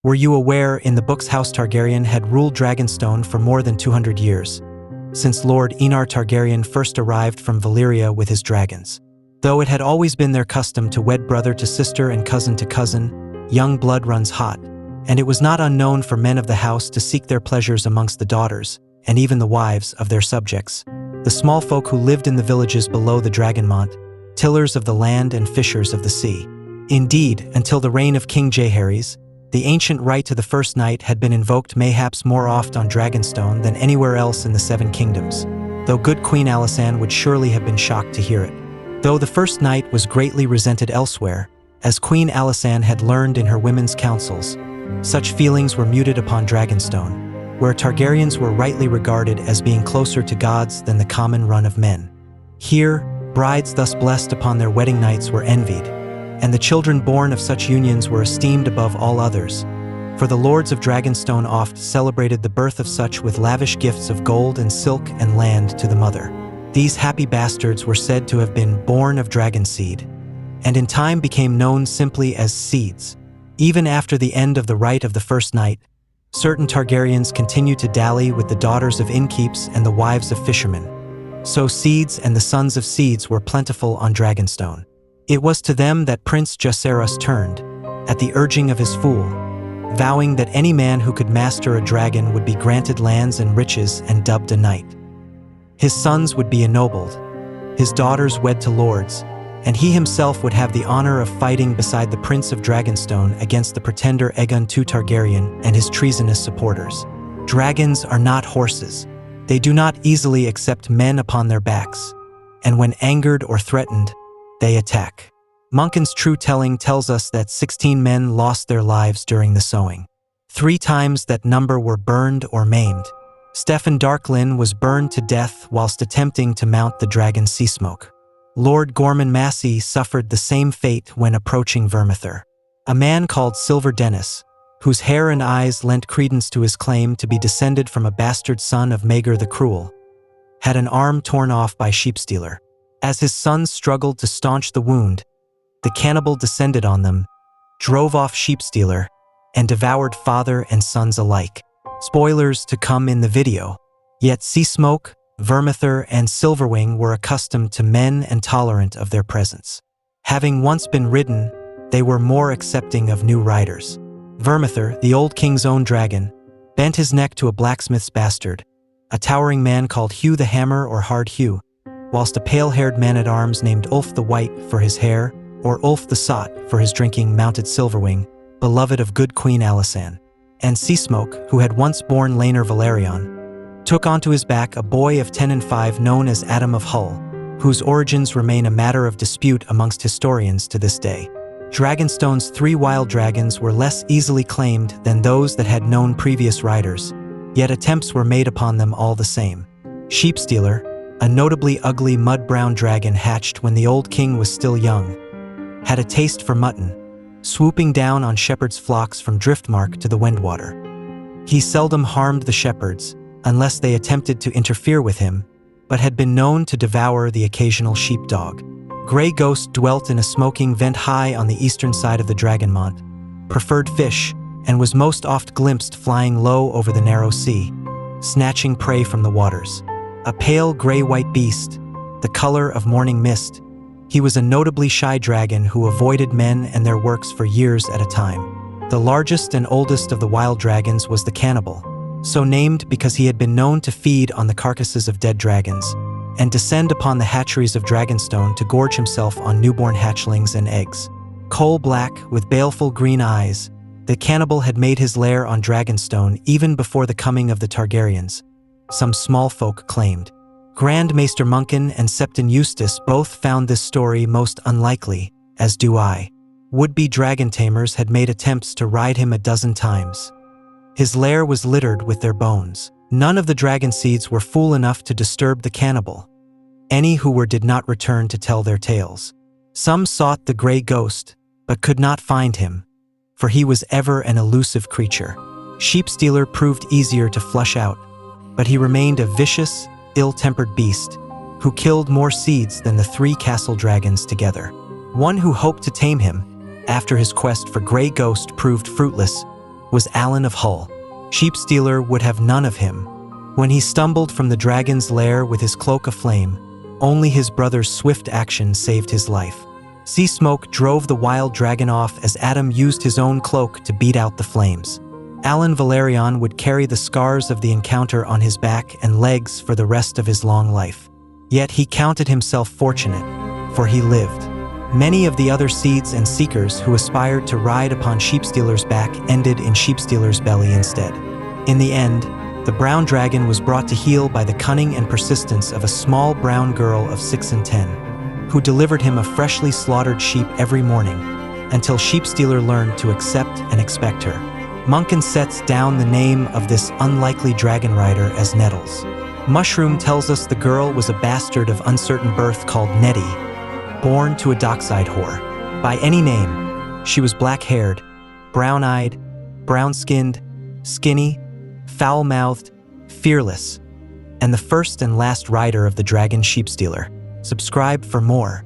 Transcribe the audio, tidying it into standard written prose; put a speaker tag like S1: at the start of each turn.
S1: Were you aware in the books House Targaryen had ruled Dragonstone for more than 200 years, since Lord Enar Targaryen first arrived from Valyria with his dragons? Though it had always been their custom to wed brother to sister and cousin to cousin, young blood runs hot, and it was not unknown for men of the house to seek their pleasures amongst the daughters, and even the wives, of their subjects, the small folk who lived in the villages below the Dragonmont, tillers of the land and fishers of the sea. Indeed, until the reign of King Jaehaerys, the ancient right to the first night had been invoked mayhaps more oft on Dragonstone than anywhere else in the Seven Kingdoms, though good Queen Alysanne would surely have been shocked to hear it. Though the first night was greatly resented elsewhere, as Queen Alysanne had learned in her women's councils, such feelings were muted upon Dragonstone, where Targaryens were rightly regarded as being closer to gods than the common run of men. Here, brides thus blessed upon their wedding nights were envied, and the children born of such unions were esteemed above all others, for the lords of Dragonstone oft celebrated the birth of such with lavish gifts of gold and silk and land to the mother. These happy bastards were said to have been born of Dragonseed, and in time became known simply as Seeds. Even after the end of the rite of the first night, certain Targaryens continued to dally with the daughters of innkeeps and the wives of fishermen. So Seeds and the sons of Seeds were plentiful on Dragonstone. It was to them that Prince Jacaerys turned, at the urging of his fool, vowing that any man who could master a dragon would be granted lands and riches and dubbed a knight. His sons would be ennobled, his daughters wed to lords, and he himself would have the honor of fighting beside the Prince of Dragonstone against the pretender Aegon II Targaryen and his treasonous supporters. Dragons are not horses. They do not easily accept men upon their backs, and when angered or threatened, they attack. Munkein's true telling tells us that 16 men lost their lives during the Sowing. 3 times that number were burned or maimed. Steffon Darklyn was burned to death whilst attempting to mount the dragon Seasmoke. Lord Gorman Massey suffered the same fate when approaching Vermithor. A man called Silver Dennis, whose hair and eyes lent credence to his claim to be descended from a bastard son of Maegor the Cruel, had an arm torn off by Sheepstealer. As his sons struggled to staunch the wound, the cannibal descended on them, drove off Sheepstealer, and devoured father and sons alike. Spoilers to come in the video. Yet Seasmoke, Vermithor, and Silverwing were accustomed to men and tolerant of their presence. Having once been ridden, they were more accepting of new riders. Vermithor, the old king's own dragon, bent his neck to a blacksmith's bastard, a towering man called Hugh the Hammer or Hard Hugh, whilst a pale-haired man-at-arms named Ulf the White for his hair, or Ulf the Sot for his drinking, mounted Silverwing, beloved of good Queen Alysanne. And Seasmoke, who had once borne Laenor Velaryon, took onto his back a boy of 10 and 5 known as Adam of Hull, whose origins remain a matter of dispute amongst historians to this day. Dragonstone's 3 wild dragons were less easily claimed than those that had known previous riders, yet attempts were made upon them all the same. Sheepstealer, a notably ugly mud-brown dragon hatched when the old king was still young, had a taste for mutton, swooping down on shepherds' flocks from Driftmark to the Windwater. He seldom harmed the shepherds, unless they attempted to interfere with him, but had been known to devour the occasional sheepdog. Grey Ghost dwelt in a smoking vent high on the eastern side of the Dragonmont, preferred fish, and was most oft glimpsed flying low over the narrow sea, snatching prey from the waters. A pale grey-white beast, the color of morning mist, he was a notably shy dragon who avoided men and their works for years at a time. The largest and oldest of the wild dragons was the Cannibal, so named because he had been known to feed on the carcasses of dead dragons, and descend upon the hatcheries of Dragonstone to gorge himself on newborn hatchlings and eggs. Coal-black, with baleful green eyes, the Cannibal had made his lair on Dragonstone even before the coming of the Targaryens, some small folk claimed. Grand Maester Munkein and Septon Eustace both found this story most unlikely, as do I. Would-be dragon tamers had made attempts to ride him a dozen times. His lair was littered with their bones. None of the Dragonseeds were fool enough to disturb the Cannibal. Any who were did not return to tell their tales. Some sought the Grey Ghost, but could not find him, for he was ever an elusive creature. Sheepstealer proved easier to flush out, but he remained a vicious, ill-tempered beast who killed more seeds than the 3 castle dragons together. One who hoped to tame him, after his quest for Grey Ghost proved fruitless, was Alan of Hull. Sheepstealer would have none of him. When he stumbled from the dragon's lair with his cloak aflame, only his brother's swift action saved his life. Sea Smoke drove the wild dragon off as Adam used his own cloak to beat out the flames. Alan Valerian would carry the scars of the encounter on his back and legs for the rest of his long life. Yet he counted himself fortunate, for he lived. Many of the other seeds and seekers who aspired to ride upon Sheepstealer's back ended in Sheepstealer's belly instead. In the end, the brown dragon was brought to heel by the cunning and persistence of a small brown girl of 6 and 10, who delivered him a freshly slaughtered sheep every morning, until Sheepstealer learned to accept and expect her. Munkin sets down the name of this unlikely dragon rider as Nettles. Mushroom tells us the girl was a bastard of uncertain birth called Nettie, born to a dockside whore. By any name, she was black-haired, brown-eyed, brown-skinned, skinny, foul-mouthed, fearless, and the first and last rider of the Dragon Sheepstealer. Subscribe for more.